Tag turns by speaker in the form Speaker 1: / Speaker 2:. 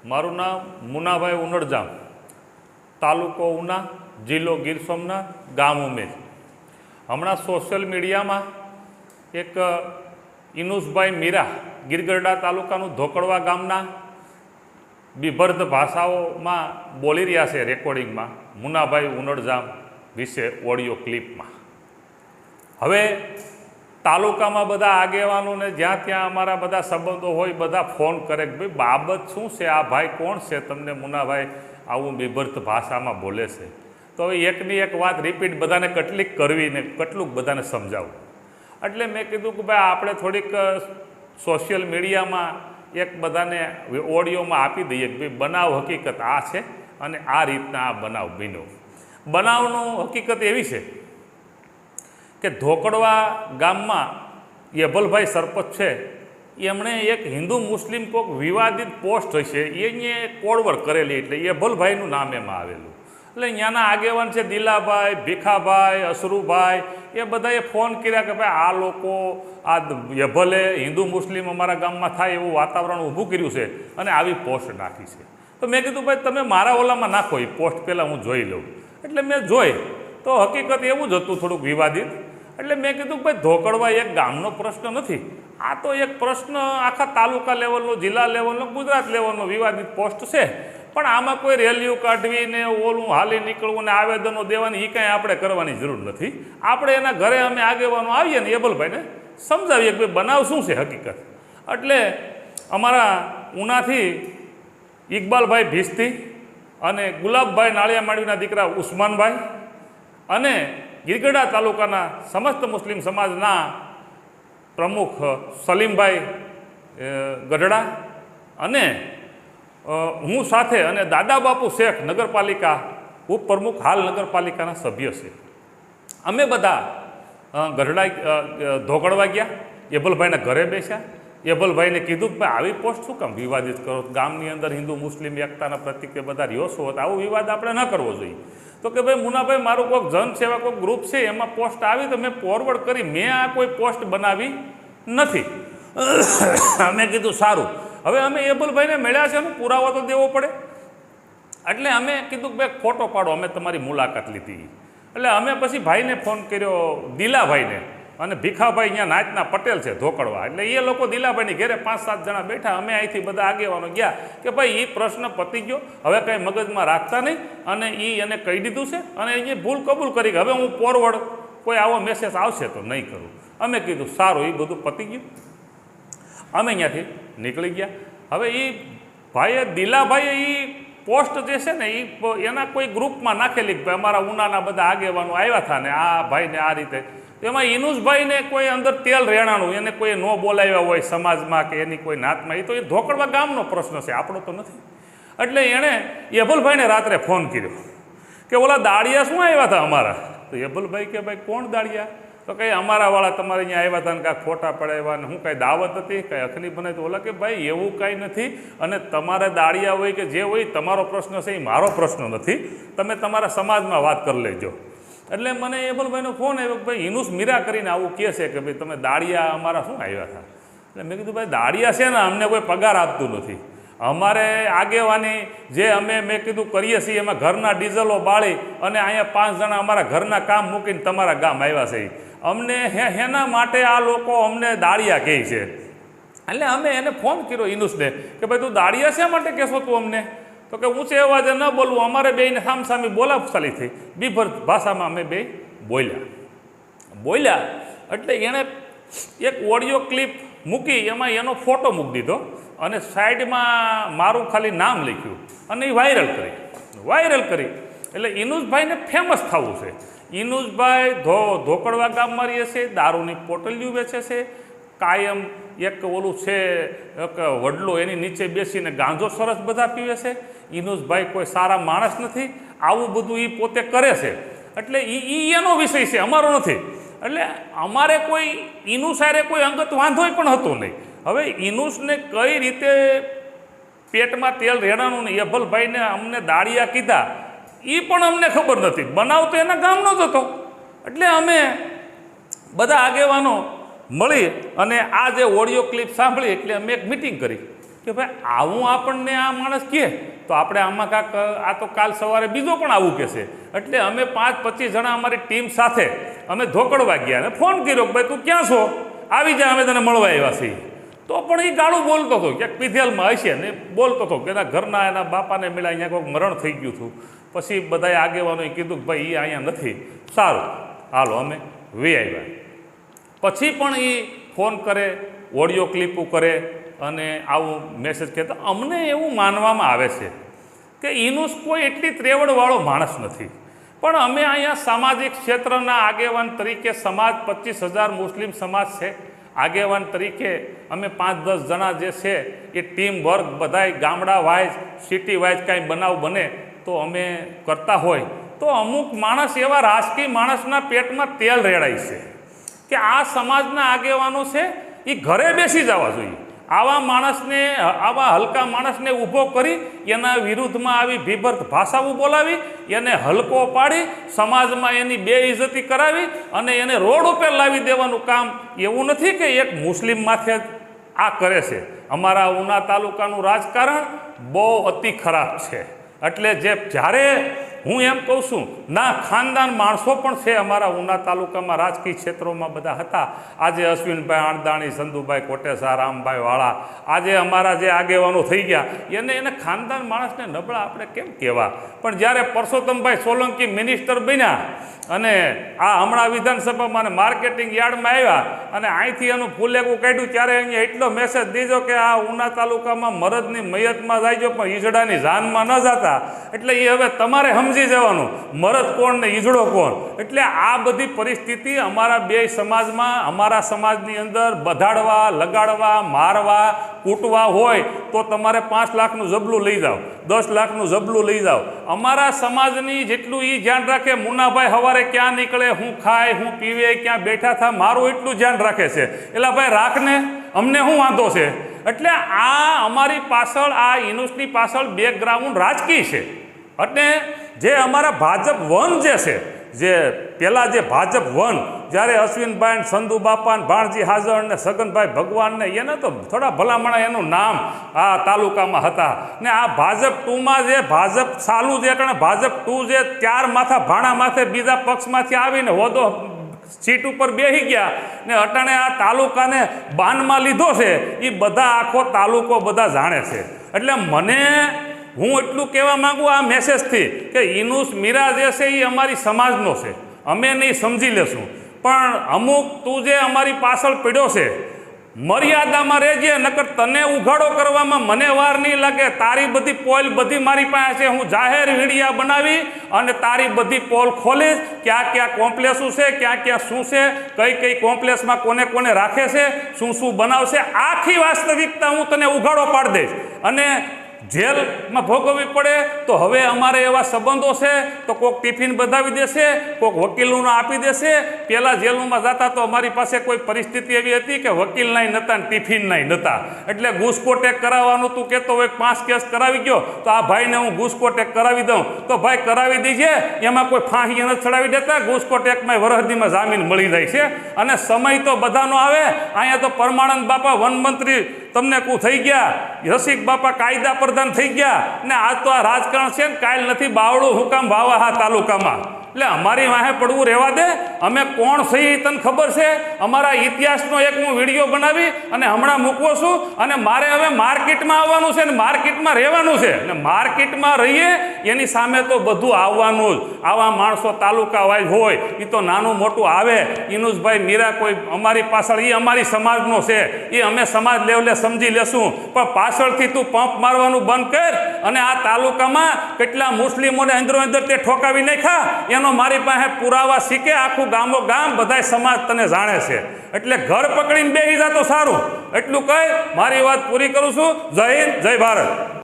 Speaker 1: મારું નામ મુનાભાઈ ઉનડજામ, તાલુકો ઉના, જિલ્લો ગીર સોમનાથ, ગામ ઉમેર. હમણાં સોશિયલ મીડિયામાં એક ઇનુસભાઈ મીરા ગીરગઢડા તાલુકાનું ધોકડવા ગામના બિભર્ત ભાષાઓમાં બોલી રહ્યા છે રેકોર્ડિંગમાં મુનાભાઈ ઉનડજામ વિશે ઓડિયો ક્લિપમાં. હવે તાલુકામાં બધા આગેવાનોને જ્યાં ત્યાં અમારા બધા સંબંધો હોય બધા ફોન કરે કે ભાઈ બાબત શું છે, આ ભાઈ કોણ છે, તમને મુનાભાઈ આવું બિભર્ત ભાષામાં બોલે છે. તો હવે એકની એક વાત રિપીટ બધાને કેટલીક કરવી ને કેટલુંક બધાને સમજાવવું. એટલે મેં કીધું કે ભાઈ આપણે થોડીક સોશિયલ મીડિયામાં એક બધાને ઓડિયોમાં આપી દઈએ કે ભાઈ બનાવ હકીકત આ છે અને આ રીતના આ બનાવ બન્યો. બનાવનું હકીકત એવી છે કે ધોકડવા ગામમાં યેભલભાઈ સરપંચ છે, એમણે એક હિન્દુ મુસ્લિમ કોઈક વિવાદિત પોસ્ટ હશે એને કોડવર કરેલી, એટલે યેભલભાઈનું નામ એમાં આવેલું. એટલે અહીંયાના આગેવાન છે દિલાભાઈ, ભીખાભાઈ, અસરુભાઈ, એ બધાએ ફોન કર્યા કે ભાઈ આ લોકો આ યેભલે હિન્દુ મુસ્લિમ અમારા ગામમાં થાય એવું વાતાવરણ ઊભું કર્યું છે અને આવી પોસ્ટ નાખી છે. તો મેં કીધું ભાઈ તમે મારા ઓલામાં નાખો, એ પોસ્ટ પહેલાં હું જોઈ લઉં. એટલે મેં જોઈ તો હકીકત એવું જ હતું, થોડુંક વિવાદિત. એટલે મેં કીધું કે ભાઈ ધોકડવા એક ગામનો પ્રશ્ન નથી, આ તો એક પ્રશ્ન આખા તાલુકા લેવલનો, જિલ્લા લેવલનો, ગુજરાત લેવલનો વિવાદિત પોસ્ટ છે. પણ આમાં કોઈ રેલીઓ કાઢવીને ઓલું હાલી નીકળવું ને આવેદનો દેવાની એ કાંઈ આપણે કરવાની જરૂર નથી. આપણે એના ઘરે અમે આગેવાનો આવીએ ને યેભલભાઈને સમજાવીએ કે ભાઈ બનાવ શું છે હકીકત. એટલે અમારા ઉનાથી ઇકબાલભાઈ ભીસ્તી અને ગુલાબભાઈ નાળિયા માંડવીના દીકરા ઉસ્માનભાઈ અને ગીરગઢડા તાલુકાના સમસ્ત મુસ્લિમ સમાજના પ્રમુખ સલીમભાઈ ગઢડા અને હું સાથે અને દાદા બાપુ શેખ નગરપાલિકા ઉપપ્રમુખ હાલ નગરપાલિકાના સભ્ય છે. અમે બધા ગઢડા ધોકડવા ગયા, યેભલભાઈના ઘરે બેસ્યા. યેભલભાઈને કીધું કે ભાઈ આવી પોસ્ટ શું કામ વિવાદિત કરો, ગામની અંદર હિન્દુ મુસ્લિમ એકતાના પ્રતિકે બધા રહ્યો છો, તો આવો વિવાદ આપણે ન કરવો જોઈએ. તો કે ભાઈ મુનાભાઈ મારું કોઈક જનસેવા કોઈક ગ્રુપ છે એમાં પોસ્ટ આવી તો મેં ફોરવર્ડ કરી, મેં આ કોઈ પોસ્ટ બનાવી નથી. મેં કીધું સારું, હવે અમે યેભલભાઈને મળ્યા છે ને પુરાવો તો દેવો પડે. એટલે અમે કીધું કે ભાઈ ફોટો પાડો, અમે તમારી મુલાકાત લીધી. એટલે અમે પછી ભાઈને ફોન કર્યો, દિલાભાઈને, અને ભીખાભાઈ અહીંયા નાચના પટેલ છે ધોકડવા. એટલે એ લોકો દિલાભાઈની ઘેરે 5-7 જણા બેઠા, અમે અહીંથી બધા આગેવાનો ગયા કે ભાઈ એ પ્રશ્ન પતી ગયો, હવે કંઈ મગજમાં રાખતા નહીં. અને એને કહી દીધું છે અને એ ભૂલ કબૂલ કરી કે હવે હું ફોરવર્ડ કોઈ આવો મેસેજ આવશે તો નહીં કરું. અમે કીધું સારું, એ બધું પતી ગયું. અમે અહીંયાથી નીકળી ગયા. હવે એ ભાઈએ દિલાભાઈએ એ પોસ્ટ જે છે ને એ એના કોઈ ગ્રુપમાં નાખેલી કે ભાઈ અમારા ઉનાના બધા આગેવાનો આવ્યા હતા ને આ ભાઈને આ રીતે. એમાં ઇનુસભાઈને કોઈ અંદર તેલ રેણાનું એને કોઈ ન બોલાવ્યા હોય સમાજમાં કે એની કોઈ નાતમાં, એ તો એ ધોકડવા ગામનો પ્રશ્ન છે, આપણો તો નથી. એટલે એણે યેભલભાઈને રાત્રે ફોન કર્યો કે ઓલા દાળિયા શું આવ્યા હતા અમારા. તો યેભલભાઈ કે ભાઈ કોણ દાળિયા? તો કંઈ અમારાવાળા તમારે અહીંયા આવ્યા હતા ને કાંઈ ફોટા પડાવ્યા ને હું કાંઈ દાવત હતી, કાંઈ અખની બનાવી. તો ઓલા કે ભાઈ એવું કાંઈ નથી, અને તમારે દાળિયા હોય કે જે હોય તમારો પ્રશ્ન છે, એ મારો પ્રશ્ન નથી, તમે તમારા સમાજમાં વાત કરી લેજો. એટલે મને યેભલભાઈનો ફોન આવ્યો કે ભાઈ ઇનુસ મીરા કરીને આવું કહે છે કે ભાઈ તમે દાળિયા અમારા શું આવ્યા હતા. એટલે મેં કીધું ભાઈ દાળિયા છે ને અમને કોઈ પગાર આપતું નથી, અમારે આગેવાની જે મેં કીધું કરીએ છીએ એમાં ઘરના ડીઝલો બાળી અને અહીંયા 5 જણા અમારા ઘરના કામ મૂકીને તમારા ગામ આવ્યા છે. અમને હેના માટે આ લોકો અમને દાળિયા કહે છે. એટલે અમે એને ફોન કર્યો ઇનુસને કે ભાઈ તું દાળિયા શા માટે કહેશો તું અમને? તો કે ઊંચે અવાજે ન બોલવું, અમારે બેયને સામસામી બોલાચાલી થઈ, બિભર્ત ભાષામાં અમે બે બોલ્યા. એટલે એણે એક ઓડિયો ક્લિપ મૂકી, એમાં એનો ફોટો મૂકી દીધો અને સાઈડમાં મારું ખાલી નામ લખ્યું અને એ વાયરલ કરી. એટલે ઇનુસભાઈને ફેમસ થવું છે. ઇનુસભાઈ ધોકડવા ગામમાં રહે છે, દારૂની પોટલીઓ વેચે છે, કાયમ એક ઓલું છે એક વડલો એની નીચે બેસીને ગાંજો સરસ બધા પીવે છે. ઇનુસભાઈ કોઈ સારા માણસ નથી, આવું બધું એ પોતે કરે છે. એટલે એનો વિષય છે, અમારો નથી. એટલે અમારે કોઈ ઇનુસારે કોઈ અંગત વાંધો પણ હતો નહીં. હવે ઇનુસને કઈ રીતે પેટમાં તેલ રેડાનું ને યેભલભાઈને અમને દાળિયા કીધા એ પણ અમને ખબર નથી. બનાવ તો એના ગામનો જ હતો. એટલે અમે બધા આગેવાનો મળી અને આ જે ઓડિયો ક્લિપ સાંભળી એટલે અમે એક મિટિંગ કરી કે ભાઈ આવું આપણને આ માણસ કહે તો આપણે આમાં કાંક આ તો કાલ સવારે બીજો પણ આવું કહેશે. એટલે અમે 5-25 જણા અમારી ટીમ સાથે અમે ધોકડવા ગયા અને ફોન કર્યો કે ભાઈ તું ક્યાં છો, આવી જાય, અમે તને મળવા આવ્યા છીએ. તો પણ એ ગાળું બોલતો હતો, ક્યાંક પીધેલમાં હશે ને બોલતો હતો કે એના ઘરના એના બાપાને મળ્યા, અહીંયા કોઈક મરણ થઈ ગયું હતું. પછી બધાએ આગેવાનોએ કીધું કે ભાઈ એ અહીંયા નથી, સારું હાલો અમે વી આવ્યા. પછી પણ એ ફોન કરે, ઓડિયો ક્લિપો કરે અને આવું મેસેજ કહેતા. અમને એવું માનવામાં આવે છે કે એનું કોઈ એટલી ત્રેવડવાળો માણસ નથી, પણ અમે અહીંયા સામાજિક ક્ષેત્રના આગેવાન તરીકે સમાજ 25,000 મુસ્લિમ સમાજ છે, આગેવાન તરીકે અમે 5-10 જણા જે છે એ ટીમ વર્ક બધાય ગામડા વાઇઝ સિટી વાઇઝ કાંઈ બનાવ બને તો અમે કરતા હોય તો અમુક માણસ એવા રાજકીય માણસના પેટમાં તેલ રેડાય છે કે આ સમાજના આગેવાનો છે એ ઘરે બેસી જવા જોઈએ. આવા માણસને, આવા હલકા માણસને ઊભો કરી એના વિરુદ્ધમાં આવી ભીભત્સ ભાષાઓ બોલાવી, એને હલકો પાડી, સમાજમાં એની બેઇજ્જતી કરાવી અને એને રોડ ઉપર લાવી દેવાનું કામ એવું નથી કે એક મુસ્લિમ માથે આ કરે છે. અમારા ઉના તાલુકાનું રાજકારણ બહુ અતિ ખરાબ છે. એટલે જ્યારે હું એમ કહું છું, ના ખાનદાન માણસો પણ છે અમારા ઉના તાલુકામાં, રાજકીય ક્ષેત્રોમાં બધા હતા. આજે અશ્વિનભાઈ આણદાણી, સંધુભાઈ કોટેસા, રામભાઈ વાળા, આજે અમારા જે આગેવાનો થઈ ગયા, એને ખાનદાન માણસને નબળા આપણે કેમ કહેવા? પણ જ્યારે પરસોત્તમભાઈ સોલંકી મિનિસ્ટર બન્યા અને આ હમણાં વિધાનસભામાં અને માર્કેટિંગ યાર્ડમાં આવ્યા અને અહીંથી એનું ફૂલેકું કાઢ્યું, ત્યારે અહીંયા એટલો મેસેજ દીધો કે આ ઉના તાલુકામાં મરદની મયતમાં જાયજો પણ ઈજડાની જાનમાં ન જતા. એટલે એ હવે તમારે સમજી જવાનું મરદ કોણ ને ઈજડો કોણ. એટલે આ બધી પરિસ્થિતિ અમારા બે સમાજમાં, અમારા સમાજની અંદર બધાડવા, લગાડવા, મારવા, કૂટવા હોય તો તમારે 5 લાખનું જબલું લઈ જાઓ, 10 લાખનું જબલું લઈ જાઓ. અમારા સમાજની જેટલું એ ધ્યાન રાખે, મુન્નાભાઈ સવારે ક્યાં નીકળે, હું ખાય, હું પીવે, ક્યાં બેઠા થા, મારું એટલું ધ્યાન રાખે છે. એટલે ભાઈ રાખને, અમને શું વાંધો છે? એટલે આ અમારી પાછળ, આ યુનિવર્સિટી પાછળ બેકગ્રાઉન્ડ રાજકીય છે. એટલે જે અમારા ભાજપ વન જે છે, જે પહેલાં જે ભાજપ વન, જ્યારે અશ્વિનભાઈ, સંધુ બાપા, ભાણજી હાજર ને સગનભાઈ ભગવાનને એને તો થોડા ભલામણા એનું નામ આ તાલુકામાં હતા. ને આ ભાજપ 2માં જે ભાજપ ચાલુ છે, એટલે ભાજપ 2 જે 4 માથા ભાણા માથે બીજા પક્ષમાંથી આવીને હોદો સીટ ઉપર બેસી ગયા ને અટાણે આ તાલુકાને બાનમાં લીધો છે, એ બધા આખો તાલુકો બધા જાણે છે. એટલે હું એટલું કહેવા માગું આ મેસેજથી કે યુનુસ મીરા જે છે એ અમારી સમાજનો છે, અમે નહીં સમજી લેશું. પણ અમુક તું જે અમારી પાછળ પડ્યો છે, મર્યાદામાં રહેજે, નકર તને ઉઘાડો કરવામાં મને વાર નહીં લાગે. તારી બધી પોલ બધી મારી પાસે છે, હું જાહેર વિડીયા બનાવી અને તારી બધી પોલ ખોલીશ, ક્યાં ક્યાં કોમ્પ્લેક્સો છે, ક્યાં ક્યાં શું છે, કઈ કઈ કોમ્પ્લેક્સમાં કોને કોને રાખે છે, શું શું બનાવશે, આખી વાસ્તવિકતા હું તને ઉઘાડો પાડી દઈશ. અને જેલમાં ભોગવવી પડે તો હવે અમારે એવા સંબંધો છે તો કોઈક ટિફિન બધાવી દેશે, કોઈક વકીલોને આપી દેશે. પહેલાં જેલમાં જતા તો અમારી પાસે કોઈ પરિસ્થિતિ એવી હતી કે વકીલ નાય નહોતા ને ટિફિન નાય નહોતા. એટલે ઘૂસકોટેક કરાવવાનું તું કહેતો હોય, 5 કેસ કરાવી ગયો તો આ ભાઈને હું ઘૂસકોટેક કરાવી દઉં તો ભાઈ કરાવી દીજે, એમાં કોઈ ફાંસી નથી ચડાવી દેતા. ઘૂસકોટેકમાં વરહદીમાં જામીન મળી જાય છે. અને સમય તો બધાનો આવે. અહીંયા તો પરમાનંદ બાપા વનમંત્રી તમને કું થઈ ગયા, રસિક બાપા કાયદા પ્રધાન થઈ ગયા ને આજ તો આ રાજકારણ છે ને કાલ નથી બાવળું હુકામ વાવા હા તાલુકામાં. એટલે અમારી વાહે પડવું રહેવા દે. અમે કોણ છીએ તને ખબર છે? અમારા ઇતિહાસનો એક હું વિડીયો બનાવી અને હમણાં મૂકવો છું. અને મારે હવે માર્કેટમાં આવવાનું છે ને માર્કેટમાં રહેવાનું છે ને માર્કેટમાં રહીએ એની સામે તો બધું આવવાનું જ. આવા માણસો તાલુકા વાઇઝ હોય એ તો નાનું મોટું આવે. યુનુસભાઈ મીરા કોઈ અમારી પાછળ, એ અમારી સમાજનો છે, એ અમે સમાજ લેવલે સમજી લેશું. પણ પાછળથી તું પંપ મારવાનું બંધ કર. અને આ તાલુકામાં કેટલા મુસ્લિમોને અંદરો અંદર તે ઠોકાવી નાખ્યા એનો મારી પાસે પુરાવા શીખે. આખું ગામો ગામ બધાય સમાજ તને જાણે છે. એટલે ઘર પકડીને બેસી જા તો સારું. એટલું કહી મારી વાત પૂરી કરું છું. જય હિન્દ, જય ભારત.